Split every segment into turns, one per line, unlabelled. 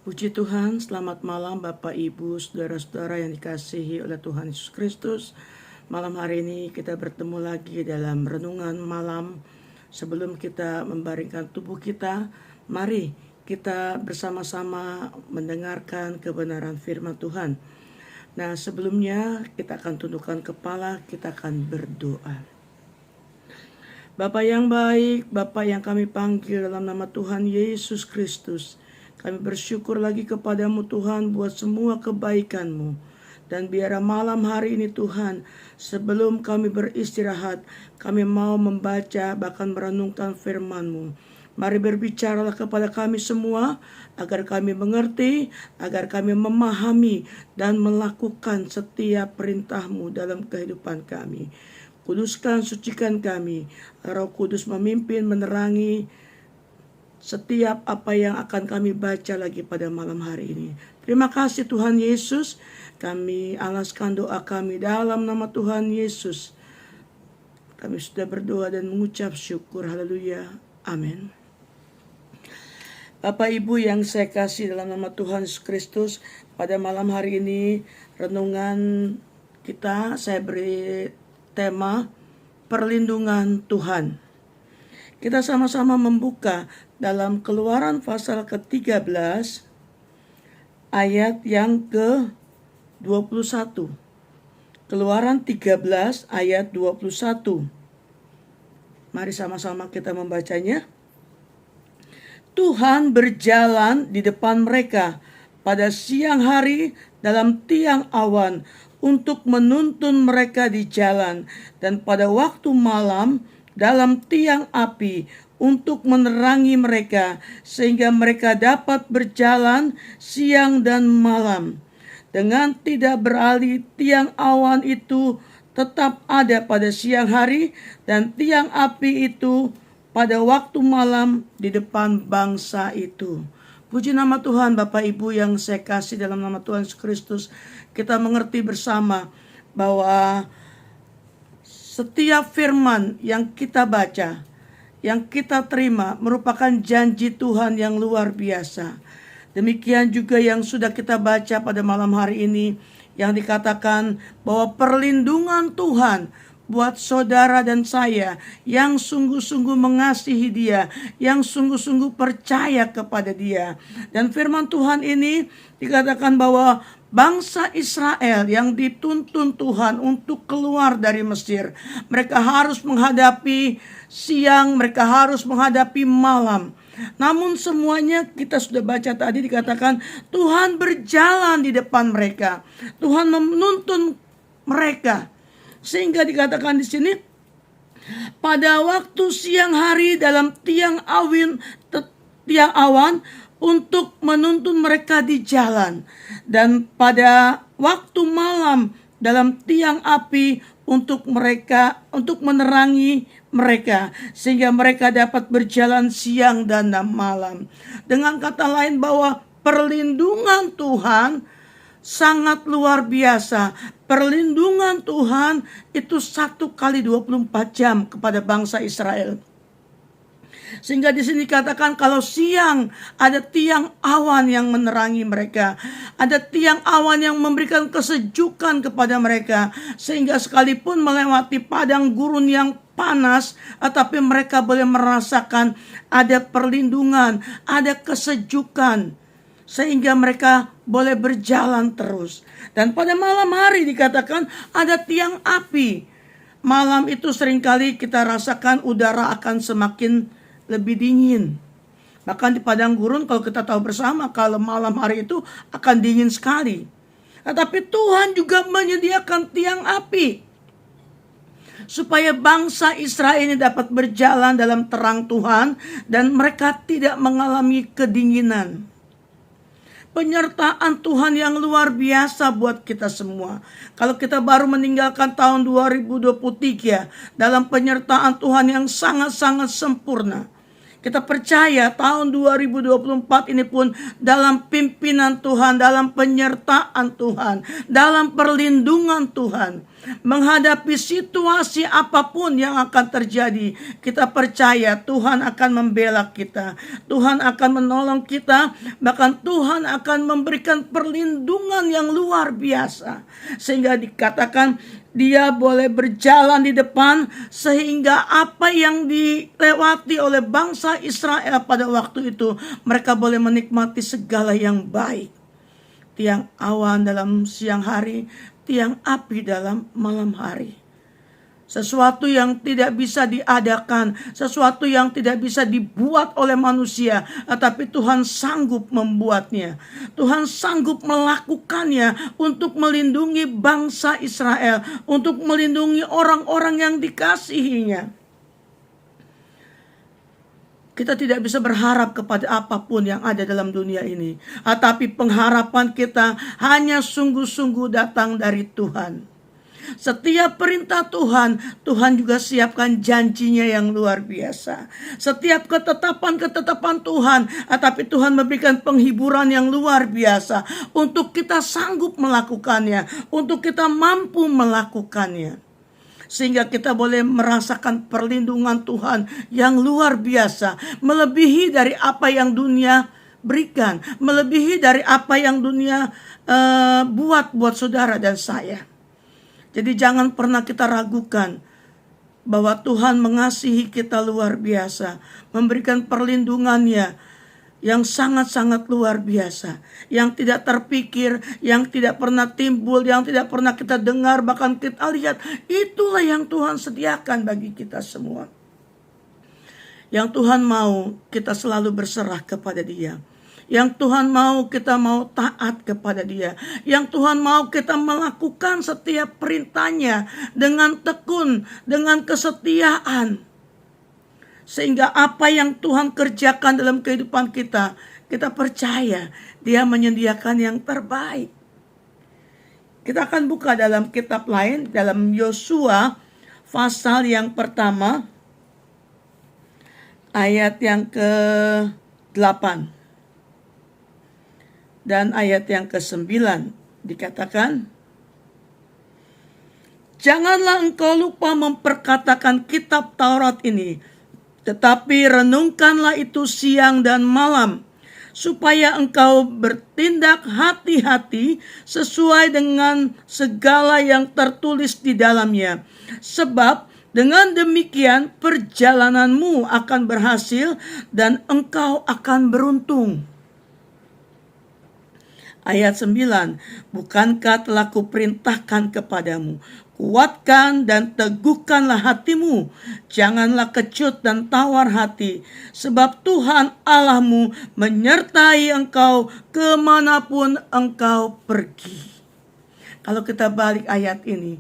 Puji Tuhan, selamat malam Bapak Ibu, saudara-saudara yang dikasihi oleh Tuhan Yesus Kristus. Malam hari ini kita bertemu lagi dalam renungan malam. Sebelum kita membaringkan tubuh kita, mari kita bersama-sama mendengarkan kebenaran firman Tuhan. Nah, sebelumnya kita akan tundukkan kepala, kita akan berdoa. Bapa yang baik, Bapa yang kami panggil dalam nama Tuhan Yesus Kristus, kami bersyukur lagi kepadamu Tuhan buat semua kebaikan-Mu. Dan biarlah malam hari ini Tuhan, sebelum kami beristirahat, kami mau membaca bahkan merenungkan firman-Mu. Mari berbicaralah kepada kami semua, agar kami mengerti, agar kami memahami dan melakukan setiap perintah-Mu dalam kehidupan kami. Kuduskan, sucikan kami, Roh Kudus memimpin, menerangi setiap apa yang akan kami baca lagi pada malam hari ini. Terima kasih Tuhan Yesus. Kami alaskan doa kami dalam nama Tuhan Yesus. Kami sudah berdoa dan mengucap syukur. Haleluya. Amin. Bapak Ibu yang saya kasih dalam nama Tuhan Yesus Kristus, pada malam hari ini renungan kita saya beri tema perlindungan Tuhan. Kita sama-sama membuka dalam Keluaran pasal ke-13 ayat yang ke-21. Keluaran 13 ayat 21. Mari sama-sama kita membacanya. Tuhan berjalan di depan mereka pada siang hari dalam tiang awan untuk menuntun mereka di jalan, dan pada waktu malam dalam tiang api untuk menerangi mereka, sehingga mereka dapat berjalan siang dan malam. Dengan tidak beralih, tiang awan itu tetap ada pada siang hari, dan tiang api itu pada waktu malam di depan bangsa itu. Puji nama Tuhan. Bapak Ibu yang saya kasih dalam nama Tuhan Yesus Kristus, kita mengerti bersama bahwa setiap firman yang kita baca, yang kita terima merupakan janji Tuhan yang luar biasa. Demikian juga yang sudah kita baca pada malam hari ini, yang dikatakan bahwa perlindungan Tuhan buat saudara dan saya yang sungguh-sungguh mengasihi Dia, yang sungguh-sungguh percaya kepada Dia. Dan firman Tuhan ini dikatakan bahwa bangsa Israel yang dituntun Tuhan untuk keluar dari Mesir, mereka harus menghadapi siang, mereka harus menghadapi malam. Namun semuanya kita sudah baca tadi, dikatakan Tuhan berjalan di depan mereka. Tuhan menuntun mereka. Sehingga dikatakan di sini, pada waktu siang hari dalam tiang awan untuk menuntun mereka di jalan, dan pada waktu malam dalam tiang api untuk menerangi mereka, sehingga mereka dapat berjalan siang dan malam. Dengan kata lain, bahwa perlindungan Tuhan sangat luar biasa. Perlindungan Tuhan itu 1 kali 24 jam kepada bangsa Israel. Sehingga di sini dikatakan kalau siang ada tiang awan yang menerangi mereka, ada tiang awan yang memberikan kesejukan kepada mereka, sehingga sekalipun melewati padang gurun yang panas, tetapi mereka boleh merasakan ada perlindungan, ada kesejukan, sehingga mereka boleh berjalan terus. Dan pada malam hari dikatakan ada tiang api. Malam itu seringkali kita rasakan udara akan semakin lebih dingin. Bahkan di padang gurun kalau kita tahu bersama, kalau malam hari itu akan dingin sekali. Tetapi Tuhan juga menyediakan tiang api supaya bangsa Israel ini dapat berjalan dalam terang Tuhan dan mereka tidak mengalami kedinginan. Penyertaan Tuhan yang luar biasa buat kita semua. Kalau kita baru meninggalkan tahun 2023 dalam penyertaan Tuhan yang sangat-sangat sempurna, Kita percaya tahun 2024 ini pun dalam pimpinan Tuhan, dalam penyertaan Tuhan, dalam perlindungan Tuhan. Menghadapi situasi apapun yang akan terjadi, kita percaya Tuhan akan membela kita. Tuhan akan menolong kita, bahkan Tuhan akan memberikan perlindungan yang luar biasa. Sehingga dikatakan dia boleh berjalan di depan, sehingga apa yang dilewati oleh bangsa Israel pada waktu itu, mereka boleh menikmati segala yang baik. Tiang awan dalam siang hari, tiang api dalam malam hari. Sesuatu yang tidak bisa diadakan, sesuatu yang tidak bisa dibuat oleh manusia, tetapi Tuhan sanggup membuatnya. Tuhan sanggup melakukannya untuk melindungi bangsa Israel, untuk melindungi orang-orang yang dikasihinya. Kita tidak bisa berharap kepada apapun yang ada dalam dunia ini, tetapi pengharapan kita hanya sungguh-sungguh datang dari Tuhan. Setiap perintah Tuhan, Tuhan juga siapkan janjinya yang luar biasa. Setiap ketetapan Tuhan, tapi Tuhan memberikan penghiburan yang luar biasa untuk kita sanggup melakukannya, untuk kita mampu melakukannya. Sehingga kita boleh merasakan perlindungan Tuhan yang luar biasa, melebihi dari apa yang dunia berikan, melebihi dari apa yang dunia buat saudara dan saya. Jadi jangan pernah kita ragukan bahwa Tuhan mengasihi kita luar biasa, memberikan perlindungannya yang sangat-sangat luar biasa, yang tidak terpikir, yang tidak pernah timbul, yang tidak pernah kita dengar, bahkan kita lihat. Itulah yang Tuhan sediakan bagi kita semua. Yang Tuhan mau kita selalu berserah kepada Dia. Yang Tuhan mau kita mau taat kepada Dia. Yang Tuhan mau kita melakukan setiap perintahnya dengan tekun, dengan kesetiaan. Sehingga apa yang Tuhan kerjakan dalam kehidupan kita, kita percaya Dia menyediakan yang terbaik. Kita akan buka dalam kitab lain, dalam Yosua pasal yang pertama, ayat yang ke-8. Dan ayat yang ke-9 dikatakan, janganlah engkau lupa memperkatakan kitab Taurat ini, tetapi renungkanlah itu siang dan malam, supaya engkau bertindak hati-hati sesuai dengan segala yang tertulis di dalamnya. Sebab dengan demikian perjalananmu akan berhasil dan engkau akan beruntung. Ayat 9, bukankah telah kuperintahkan kepadamu, kuatkan dan teguhkanlah hatimu, janganlah kecut dan tawar hati, sebab Tuhan Allahmu menyertai engkau kemanapun engkau pergi. Kalau kita balik ayat ini,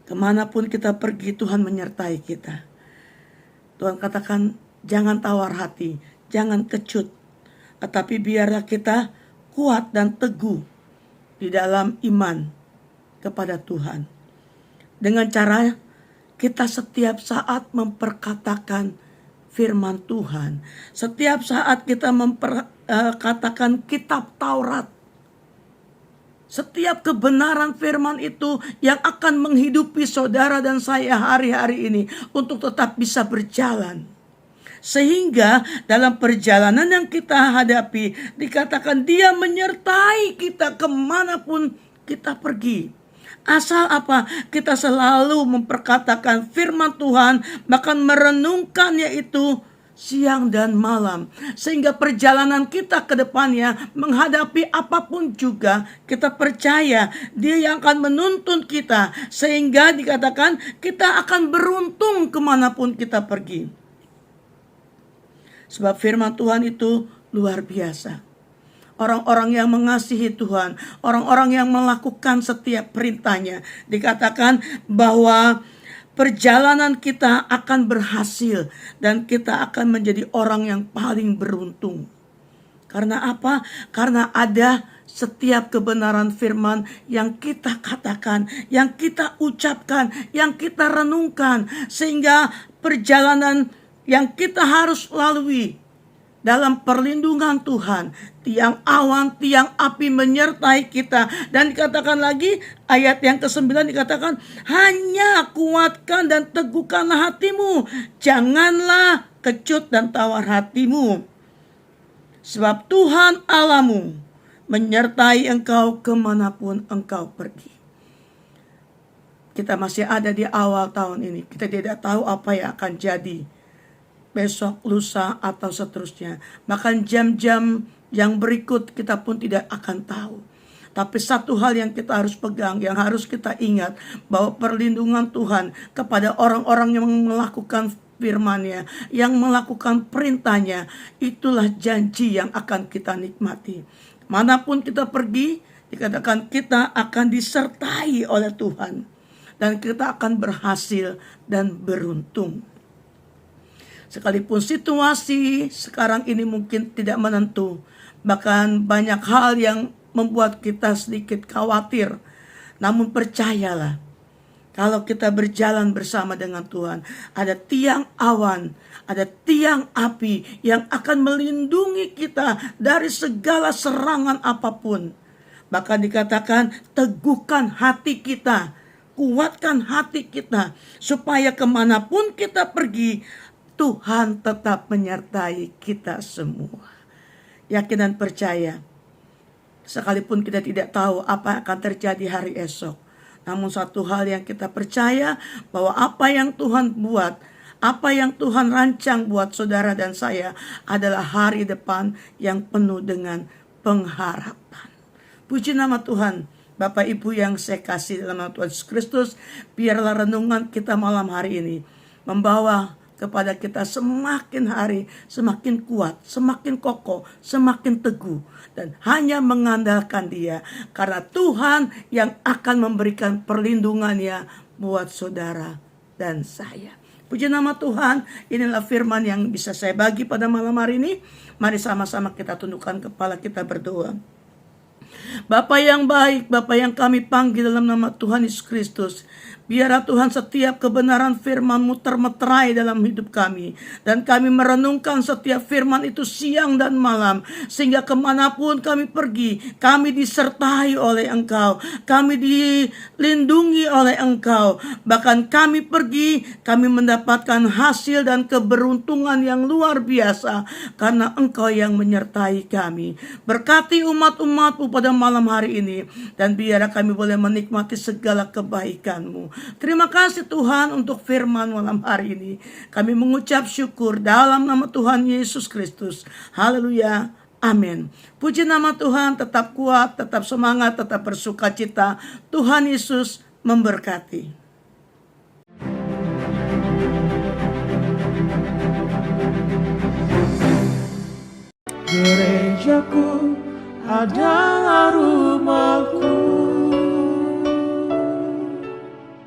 kemanapun kita pergi Tuhan menyertai kita. Tuhan katakan jangan tawar hati, jangan kecut, tetapi biarlah kita kuat dan teguh di dalam iman kepada Tuhan. Dengan cara kita setiap saat memperkatakan firman Tuhan. Setiap saat kita memperkatakan kitab Taurat. Setiap kebenaran firman itu yang akan menghidupi saudara dan saya hari-hari ini untuk tetap bisa berjalan. Sehingga dalam perjalanan yang kita hadapi, dikatakan Dia menyertai kita kemanapun kita pergi. Asal apa? Kita selalu memperkatakan firman Tuhan, bahkan merenungkannya itu siang dan malam. Sehingga perjalanan kita ke depannya, menghadapi apapun juga, kita percaya Dia yang akan menuntun kita. Sehingga dikatakan kita akan beruntung kemanapun kita pergi. Sebab firman Tuhan itu luar biasa. Orang-orang yang mengasihi Tuhan, orang-orang yang melakukan setiap perintahnya, dikatakan bahwa perjalanan kita akan berhasil dan kita akan menjadi orang yang paling beruntung. Karena apa? Karena ada setiap kebenaran firman yang kita katakan, yang kita ucapkan, yang kita renungkan, sehingga perjalanan yang kita harus lalui dalam perlindungan Tuhan. Tiang awan, tiang api menyertai kita. Dan dikatakan lagi, ayat yang ke-9 dikatakan, hanya kuatkan dan teguhkanlah hatimu. Janganlah kecut dan tawar hatimu. Sebab Tuhan Allahmu menyertai engkau kemanapun engkau pergi. Kita masih ada di awal tahun ini. Kita tidak tahu apa yang akan jadi besok, lusa, atau seterusnya. Bahkan jam-jam yang berikut kita pun tidak akan tahu. Tapi satu hal yang kita harus pegang, yang harus kita ingat, bahwa perlindungan Tuhan kepada orang-orang yang melakukan firman-Nya, yang melakukan perintah-Nya, itulah janji yang akan kita nikmati. Manapun kita pergi, dikatakan kita akan disertai oleh Tuhan. Dan kita akan berhasil dan beruntung. Sekalipun situasi sekarang ini mungkin tidak menentu, bahkan banyak hal yang membuat kita sedikit khawatir. Namun percayalah, kalau kita berjalan bersama dengan Tuhan, ada tiang awan, ada tiang api yang akan melindungi kita dari segala serangan apapun. Bahkan dikatakan, teguhkan hati kita, kuatkan hati kita, supaya kemanapun kita pergi, Tuhan tetap menyertai kita semua. Yakin dan percaya, sekalipun kita tidak tahu apa yang akan terjadi hari esok, namun satu hal yang kita percaya, bahwa apa yang Tuhan buat, apa yang Tuhan rancang buat saudara dan saya, adalah hari depan yang penuh dengan pengharapan. Puji nama Tuhan. Bapak Ibu yang saya kasih dalam nama Tuhan Yesus Kristus, biarlah renungan kita malam hari ini membawa kepada kita semakin hari semakin kuat, semakin kokoh, semakin teguh, dan hanya mengandalkan Dia, karena Tuhan yang akan memberikan perlindungannya buat saudara dan saya. Puji nama Tuhan. Inilah firman yang bisa saya bagi pada malam hari ini. Mari sama-sama kita tundukkan kepala, kita berdoa. Bapa yang baik, Bapa yang kami panggil dalam nama Tuhan Yesus Kristus, biarlah Tuhan setiap kebenaran firman-Mu termeterai dalam hidup kami. Dan kami merenungkan setiap firman itu siang dan malam. Sehingga kemanapun kami pergi, kami disertai oleh Engkau. Kami dilindungi oleh Engkau. Bahkan kami pergi, kami mendapatkan hasil dan keberuntungan yang luar biasa. Karena Engkau yang menyertai kami. Berkati umat-umat-Mu pada malam hari ini. Dan biarlah kami boleh menikmati segala kebaikan-Mu. Terima kasih Tuhan untuk firman malam hari ini. Kami mengucap syukur dalam nama Tuhan Yesus Kristus. Haleluya. Amin. Puji nama Tuhan. Tetap kuat, tetap semangat, tetap bersukacita. Tuhan Yesus memberkati.
Gerejaku adalah rumahku.